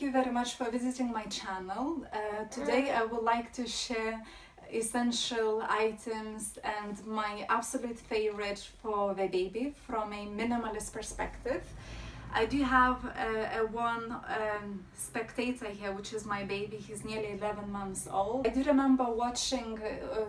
you very much for visiting my channel. Today I would like to share essential items and my absolute favorite for the baby from a minimalist perspective. I do have one spectator here, which is my baby. He's nearly 11 months old. I do remember watching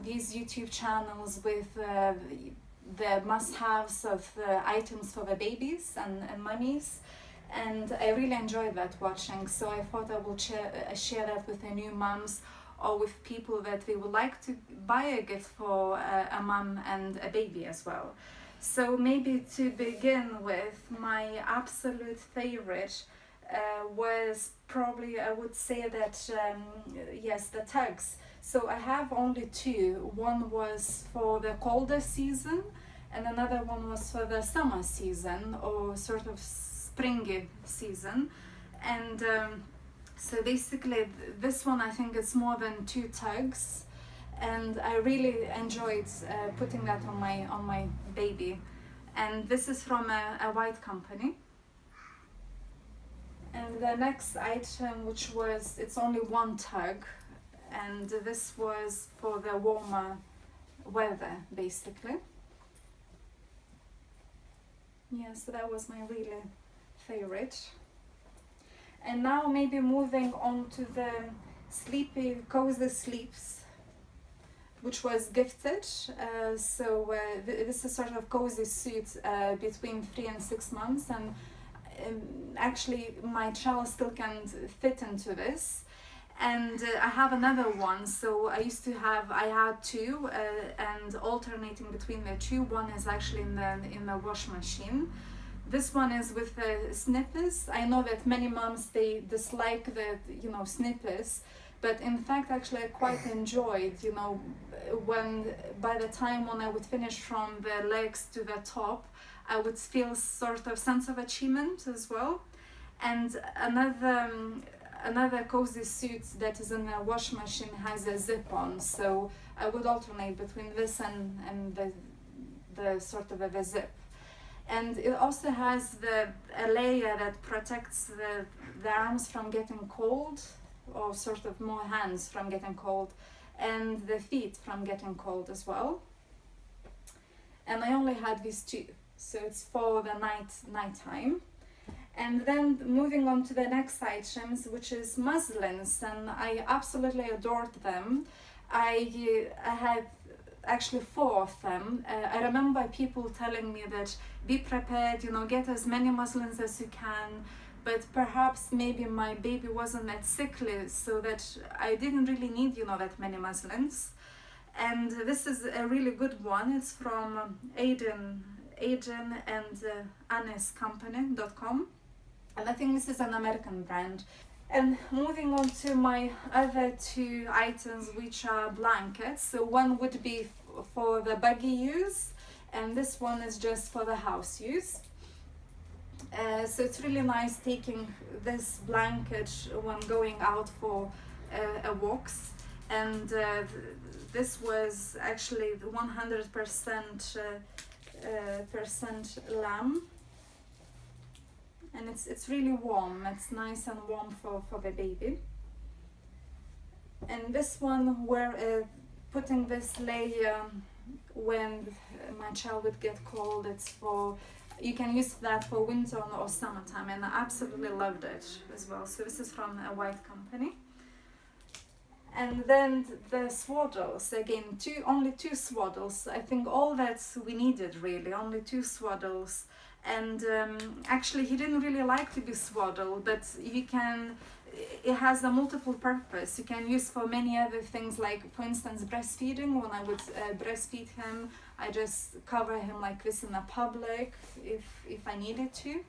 these YouTube channels with the must-haves of items for the babies and mummies, and I really enjoyed that watching, so I thought I will share that with the new mums or with people that they would like to buy a gift for a mum and a baby as well. So maybe to begin with, my absolute favorite was probably, I would say that, yes, the tugs. So I have only two. One was for the colder season and another one was for the summer season, or sort of springy season. And so basically this one, I think it's more than two tugs, and I really enjoyed putting that on my baby. And this is from a white company. And the next item, which was, it's only one tug, and this was for the warmer weather basically. Yeah, so that was my really favorite. And now maybe moving on to the sleepy, cozy sleeps, which was gifted. This is sort of cozy suit between 3 and 6 months, and actually my child still can fit into this. And I have another one, so I had two, and alternating between the two. One is actually in the wash machine. This one is with the snippers. I know that many moms, they dislike the snippers, but in fact actually I quite enjoyed, when by the time when I would finish from the legs to the top, I would feel sort of sense of achievement as well. And another cozy suit that is in the wash machine has a zip on, so I would alternate between this and the sort of a zip. And it also has a layer that protects the arms from getting cold, or sort of more hands from getting cold, and the feet from getting cold as well. And I only had these two, so it's for the nighttime. And then moving on to the next items, which is muslins, and I absolutely adored them. I had actually 4 of them. I remember people telling me that be prepared, get as many muslins as you can, but perhaps maybe my baby wasn't that sickly, so that I didn't really need that many muslins. And this is a really good one. It's from Aden and Anais company.com, and I think this is an American brand. And moving on to my other two items, which are blankets. So one would be for the buggy use, and this one is just for the house use. So it's really nice taking this blanket when going out for walks. And this was actually the 100% lamb. And it's really warm. It's nice and warm for the baby. And this one, we're putting this layer when my child would get cold. It's for, you can use that for winter or summertime, and I absolutely loved it as well. So this is from a white company. And then the swaddles, again, only two swaddles. I think all that we needed really, only 2 swaddles. And actually he didn't really like to be swaddled, but it has a multiple purpose. You can use for many other things, like for instance breastfeeding. When I would breastfeed him, I just cover him like this in the public if I needed to.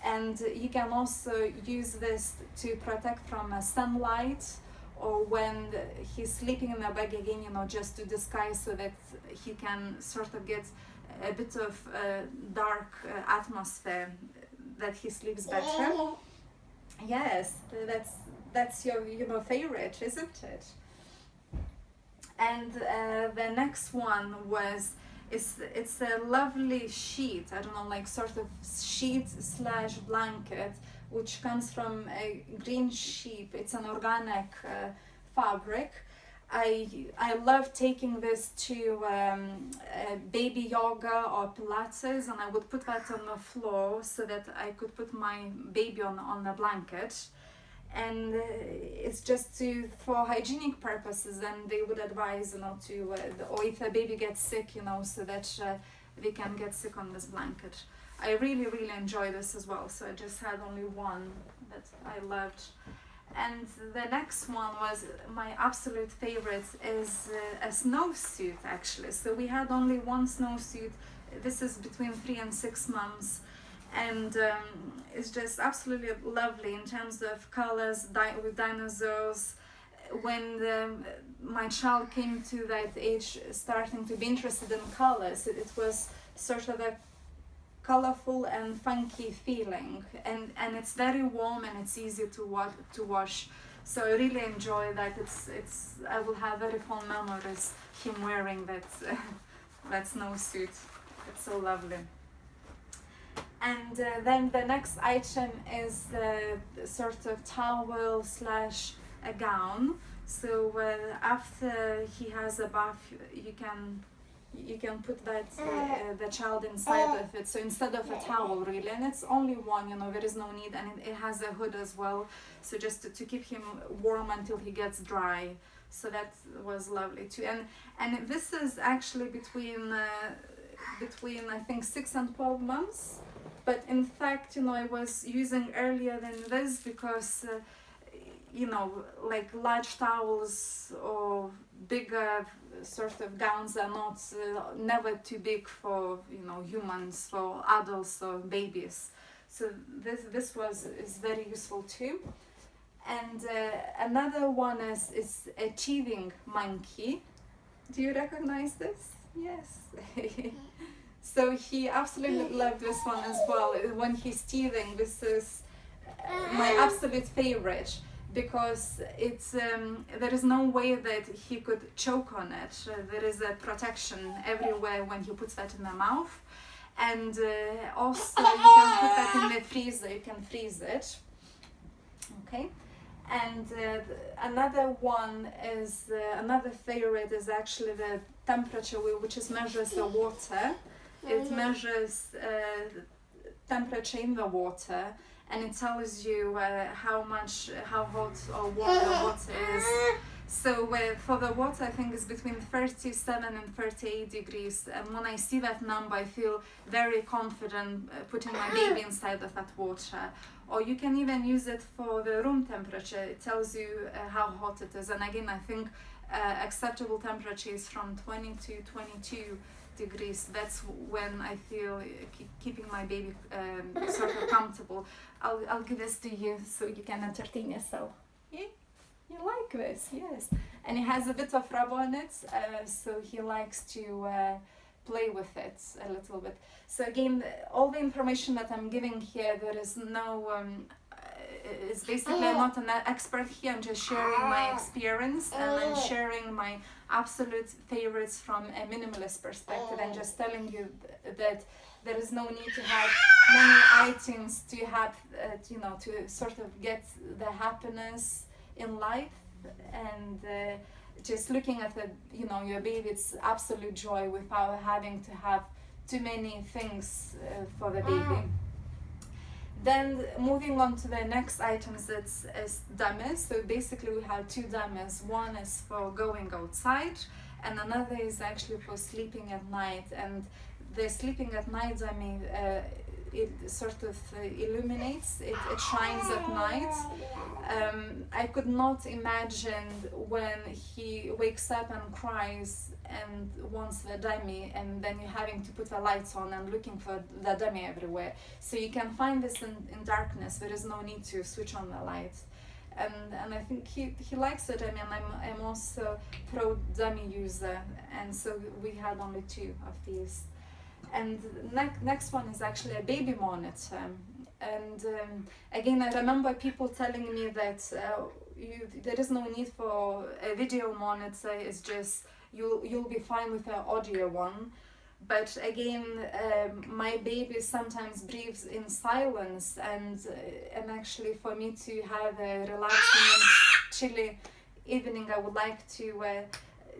And you can also use this to protect from sunlight, or when he's sleeping in the bag again, just to disguise so that he can sort of get a bit of dark atmosphere, that he sleeps better. Yes, that's your favorite, isn't it? And the next one was, it's a lovely sheet. I don't know, like sort of sheet slash blanket which comes from a green sheep. It's an organic fabric. I love taking this to baby yoga or Pilates, and I would put that on the floor so that I could put my baby on the blanket. And it's just for hygienic purposes, and they would advise, you know, or if a baby gets sick, you know, so that they can get sick on this blanket. I really enjoy this as well, so I just had only one that I loved. And the next one was my absolute favorite, is a snowsuit actually. So we had only one snowsuit. This is between 3 and 6 months, and it's just absolutely lovely in terms of colors, with dinosaurs. When my child came to that age, starting to be interested in colors, it was sort of a colorful and funky feeling, and it's very warm and it's easy to wash. So I really enjoy that. I will have very fond memories him wearing that that snowsuit. It's so lovely. And then the next item is the sort of towel slash a gown. So after he has a bath, you can put that the child inside of it. So instead of a towel, really, and it's only one, you know, there is no need, and it has a hood as well, so just to keep him warm until he gets dry. So that was lovely too. And this is actually between I think 6 and 12 months, but in fact, you know, I was using earlier than this because you know, like large towels or bigger sort of gowns are not never too big for, you know, humans, for adults or babies. So this is very useful too. And another one is a teething monkey. Do you recognize this? Yes. So he absolutely loved this one as well. When he's teething, this is my absolute favorite, because it's there is no way that he could choke on it. There is a protection everywhere when he puts that in the mouth, and also you can put that in the freezer. You can freeze it. Okay, and another one is another favorite is actually the temperature, which is measures the water. It measures temperature in the water, and it tells you how hot or warm the water is. So for the water, I think it's between 37 and 38 degrees. And when I see that number, I feel very confident putting my baby inside of that water. Or you can even use it for the room temperature. It tells you how hot it is. And again, I think acceptable temperature is from 20 to 22 degrees. That's when I feel keeping my baby sort of comfortable. I'll give this to you so you can entertain yourself. Yeah? You like this? Yes. And it has a bit of rub on it, so he likes to play with it a little bit. So again, all the information that I'm giving here, there is no it's basically, I'm not an expert here. I'm just sharing my experience, and I'm sharing my absolute favorites from a minimalist perspective, and just telling you that there is no need to have many items to have, you know, to sort of get the happiness in life, and just looking at the, you know, your baby, it's absolute joy without having to have too many things for the baby. Then moving on to the next items, is dummies. So basically we have two dummies. One is for going outside, and another is actually for sleeping at night. And the sleeping at night dummy, it sort of illuminates, it shines at night. I could not imagine when he wakes up and cries and wants the dummy, and then you're having to put the lights on and looking for the dummy everywhere. So you can find this in darkness. There is no need to switch on the lights. And I think he likes the dummy, and I'm also pro dummy user, and so we had only two of these. And next one is actually a baby monitor. And again, I remember people telling me that there is no need for a video monitor. It's just you'll be fine with an audio one. but again, my baby sometimes breathes in silence, and actually for me to have a relaxing and chilly evening, I would like to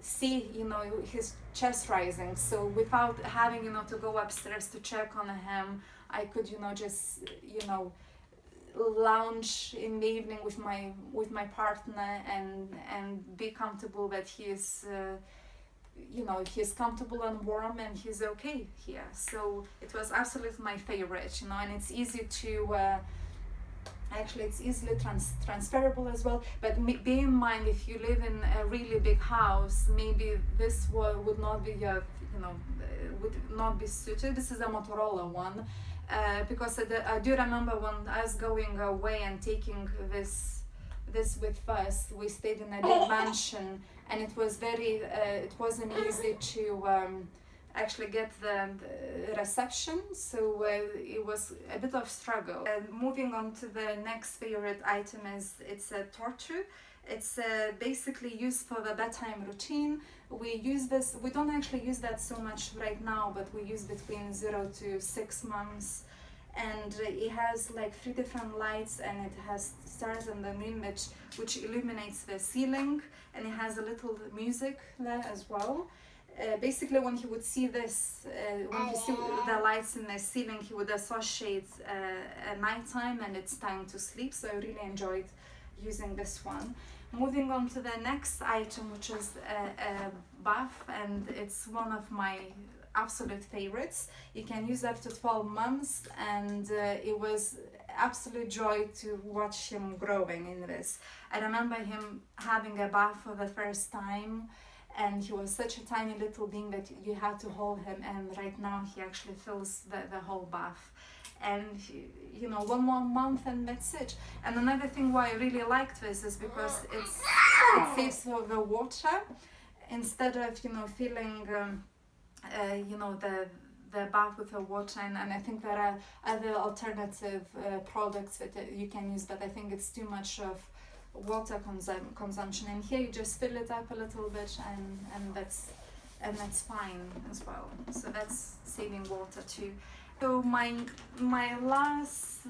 see, you know, his chest rising. So without having, you know, to go upstairs to check on him, I could, you know, just, you know, lounge in the evening with my partner and be comfortable that he is you know, he's comfortable and warm and he's okay here. So it was absolutely my favorite, you know, and it's easy to actually it's easily transferable as well. But bear in mind, if you live in a really big house, maybe this would not be your, you know, would not be suited. This is a Motorola one, because I do remember when I was going away and taking this with us. We stayed in a big mansion, and it was very it wasn't easy to actually get the reception, so it was a bit of struggle. Moving on to the next favorite item it's a Tortoise. It's basically used for the bedtime routine. We use this, we don't actually use that so much right now, but we use between 0 to 6 months. And it has like 3 different lights, and it has stars and the moon, which illuminates the ceiling, and it has a little music there as well. Basically, when he would see this, when he see the lights in the ceiling, he would associate a nighttime and it's time to sleep. So I really enjoyed using this one. Moving on to the next item, which is a bath, and it's one of my absolute favorites. You can use up to 12 months, and it was absolute joy to watch him growing in this. I remember him having a bath for the first time, and he was such a tiny little being that you had to hold him, and right now he actually fills the whole bath. And you know, 1 more month and that's it. And another thing why I really liked this is because it saves for the water, instead of, you know, filling you know, the bath with the water, and I think there are other alternative products that you can use, but I think it's too much of water consumption. And here you just fill it up a little bit, and that's fine as well. So that's saving water too. So my last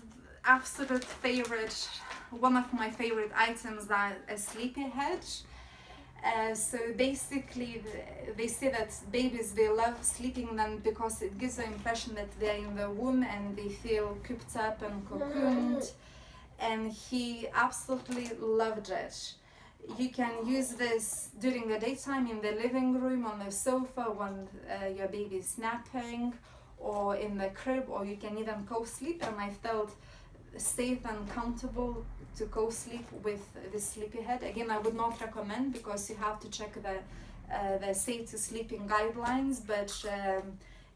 absolute favorite, one of my favorite items, are a sleepy head. So basically, they say that babies, they love sleeping them because it gives the impression that they're in the womb and they feel cooped up and cocooned. And he absolutely loved it. You can use this during the daytime in the living room, on the sofa when your baby is napping, or in the crib, or you can even co-sleep. And I felt safe and comfortable to co-sleep with the sleepy head. Again, I would not recommend, because you have to check the safe to sleeping guidelines, but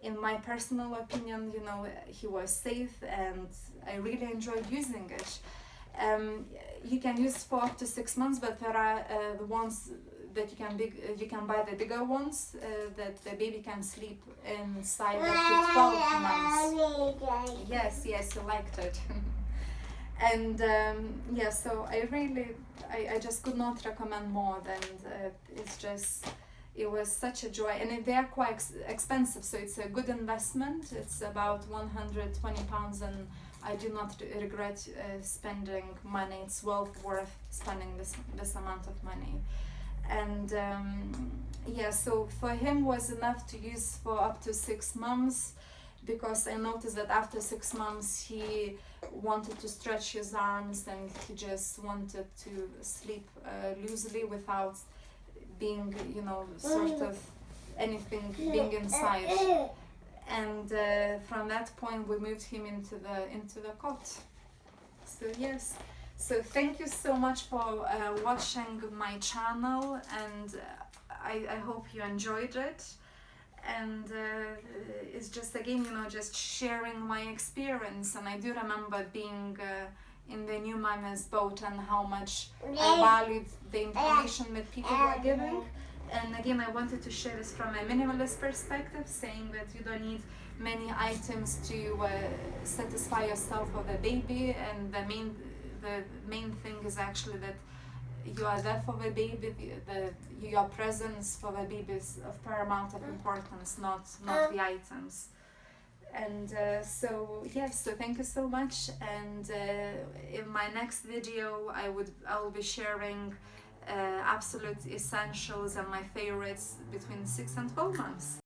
in my personal opinion, you know, he was safe and I really enjoyed using it. You can use for up to 6 months, but there are the ones that you can buy the bigger ones that the baby can sleep inside up to 12 months. Yes, you liked it. And yeah, so I just could not recommend more than it was such a joy. And they are quite expensive, so it's a good investment. It's about £120, and I do not regret spending money. It's well worth spending this amount of money. And yeah, so for him was enough to use for up to 6 months, because I noticed that after 6 months he wanted to stretch his arms and he just wanted to sleep loosely without being, you know, sort of anything being inside. And from that point we moved him into the cot. So yes, so thank you so much for watching my channel, and I hope you enjoyed it. And it's just, again, you know, just sharing my experience. And I do remember being in the new mama's boat and how much I valued the information that people were giving. And again, I wanted to share this from a minimalist perspective, saying that you don't need many items to satisfy yourself or the baby, and the main thing is actually that you are there for the baby. Your presence for the baby is of paramount of importance, not the items. And so thank you so much. And in my next video, I will be sharing absolute essentials and my favorites between 6 and 12 months.